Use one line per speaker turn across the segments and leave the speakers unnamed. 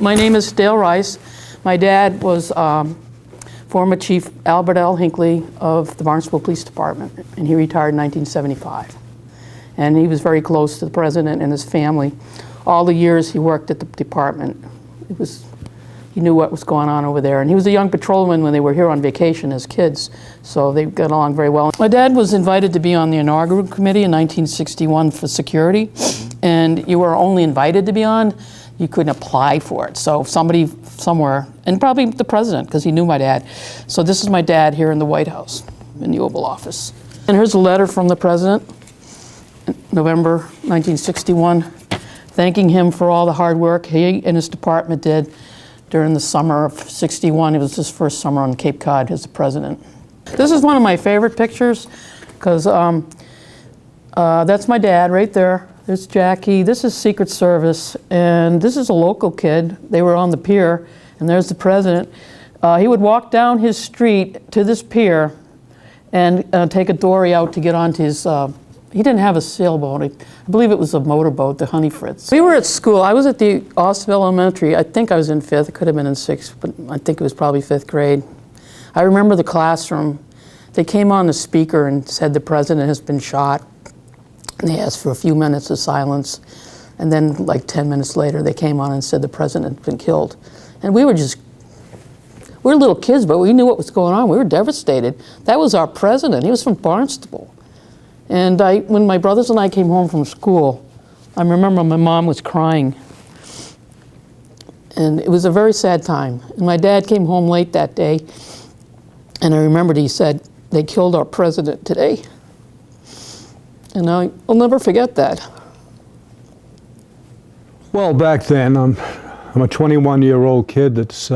My name is Dale Rice. My dad was former Chief Albert L. Hinckley of the Barnstable Police Department, and he retired in 1975. And he was very close to the president and his family. All the years he worked at the department, he knew what was going on over there. And he was a young patrolman when they were here on vacation as kids, so they got along very well. My dad was invited to be on the inaugural committee in 1961 for security, and you were only invited to be on. You couldn't apply for it. So somebody somewhere, and probably the president, because he knew my dad. So this is my dad here in the White House, in the Oval Office. And here's a letter from the president, November 1961, thanking him for all the hard work he and his department did during the summer of '61. It was his first summer on Cape Cod as the president. This is one of my favorite pictures, because that's my dad right there. There's Jackie. This is Secret Service, and this is a local kid. They were on the pier, and there's the president. He would walk down his street to this pier and take a dory out to get onto his, he didn't have a sailboat. I believe it was a motorboat, the Honey Fritz. We were at school. I was at the Austinville Elementary. I think I was in 5th. It could have been in 6th, but I think it was probably 5th grade. I remember the classroom. They came on the speaker and said the president has been shot. And they asked for a few minutes of silence, and then like 10 minutes later they came on and said the president had been killed. And we were little kids, but we knew what was going on. We were devastated. That was our president. He was from Barnstable. And when my brothers and I came home from school, I remember my mom was crying. And it was a very sad time. And my dad came home late that day, and I remembered he said, "They killed our president today." And I'll never forget that.
Well, back then, I'm a 21-year-old kid that's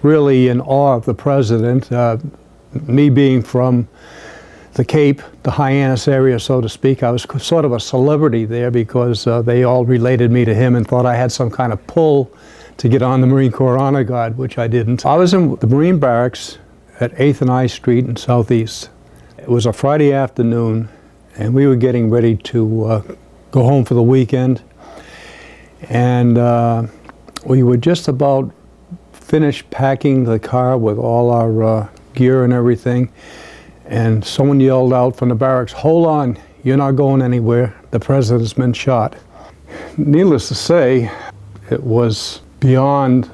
really in awe of the president. Me being from the Cape, the Hyannis area, so to speak, I was sort of a celebrity there because they all related me to him and thought I had some kind of pull to get on the Marine Corps Honor Guard, which I didn't. I was in the Marine Barracks at 8th and I Street in Southeast. It was a Friday afternoon, and we were getting ready to go home for the weekend. And we were just about finished packing the car with all our gear and everything. And someone yelled out from the barracks, "Hold on, you're not going anywhere. The president's been shot." Needless to say, it was beyond,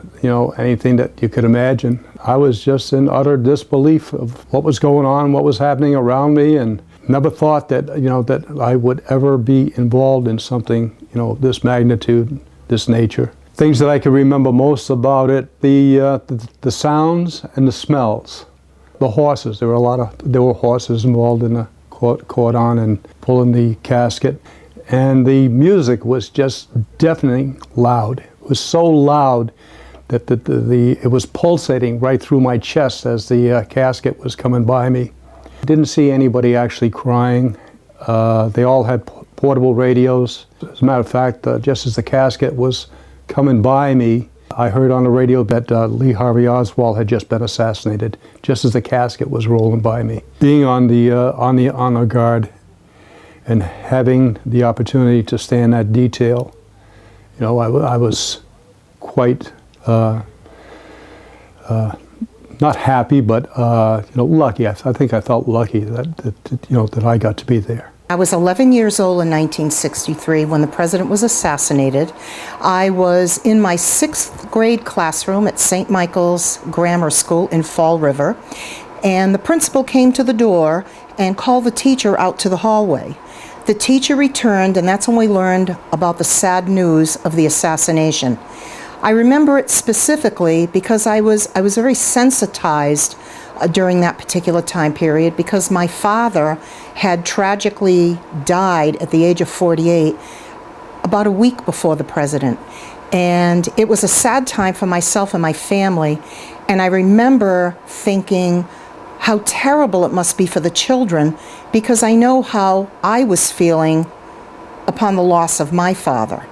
anything that you could imagine. I was just in utter disbelief of what was going on, what was happening around me, and never thought that, that I would ever be involved in something, this magnitude, this nature. Things that I can remember most about it, the sounds and the smells. The horses, there were horses involved in the cordon and pulling the casket. And the music was just deafening loud. It was so loud that it was pulsating right through my chest as the casket was coming by me. I didn't see anybody actually crying. They all had portable radios. As a matter of fact, just as the casket was coming by me, I heard on the radio that Lee Harvey Oswald had just been assassinated, just as the casket was rolling by me. Being on the honor guard and having the opportunity to stay in that detail, I was quite not happy, but lucky. I think I felt lucky that I got to be there.
I was 11 years old in 1963 when the president was assassinated. I was in my 6th grade classroom at St. Michael's Grammar School in Fall River, and the principal came to the door and called the teacher out to the hallway. The teacher returned, and that's when we learned about the sad news of the assassination. I remember it specifically because I was very sensitized during that particular time period, because my father had tragically died at the age of 48 about a week before the president. And it was a sad time for myself and my family. And I remember thinking how terrible it must be for the children, because I know how I was feeling upon the loss of my father.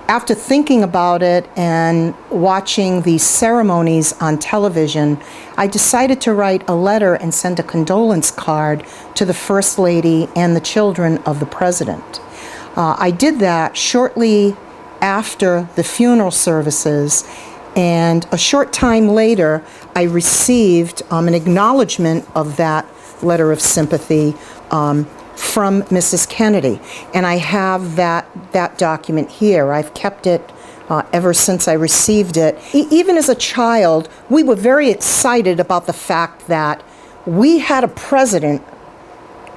After thinking about it and watching the ceremonies on television, I decided to write a letter and send a condolence card to the First Lady and the children of the President. I did that shortly after the funeral services, and a short time later, I received an acknowledgement of that letter of sympathy from Mrs. Kennedy. And I have that document here. I've kept it ever since I received it. Even as a child, we were very excited about the fact that we had a president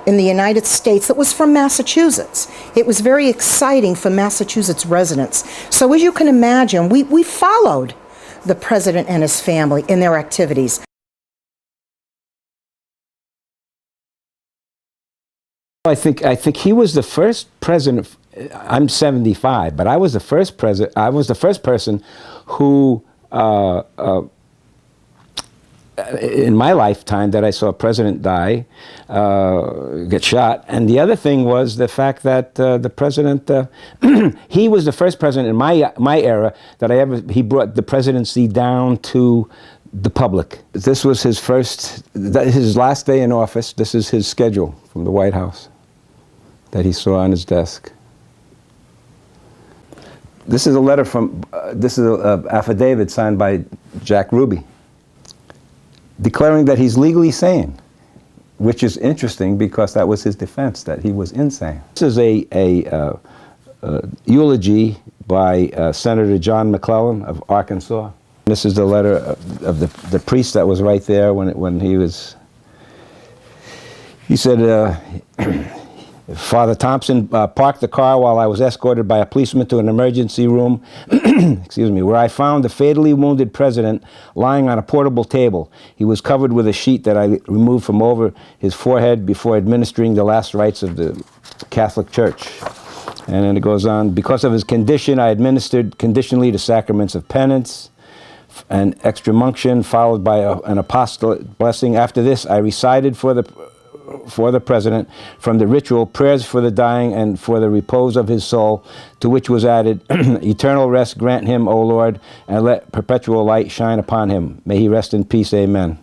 in the United States that was from Massachusetts. It was very exciting for Massachusetts residents. So as you can imagine, we followed the president and his family in their activities.
I think he was the first president. I'm 75, but I was the first president. I was the first person who, in my lifetime, that I saw a president die, get shot. And the other thing was the fact that the president, he was the first president in my era that he brought the presidency down to the public. This was his his last day in office. This is his schedule from the White House that he saw on his desk. This is a letter from, this is an affidavit signed by Jack Ruby, declaring that he's legally sane, which is interesting because that was his defense, that he was insane. This is a eulogy by Senator John McClellan of Arkansas. This is the letter of the priest that was right there when he said, Father Thompson parked the car while I was escorted by a policeman to an emergency room, excuse me, where I found the fatally wounded president lying on a portable table. He was covered with a sheet that I removed from over his forehead before administering the last rites of the Catholic Church. And then it goes on, because of his condition, I administered conditionally the sacraments of penance and extreme unction, followed by an apostolic blessing. After this, I recited for the president from the ritual prayers for the dying and for the repose of his soul, to which was added, eternal rest grant him, O Lord, and let perpetual light shine upon him. May he rest in peace. Amen.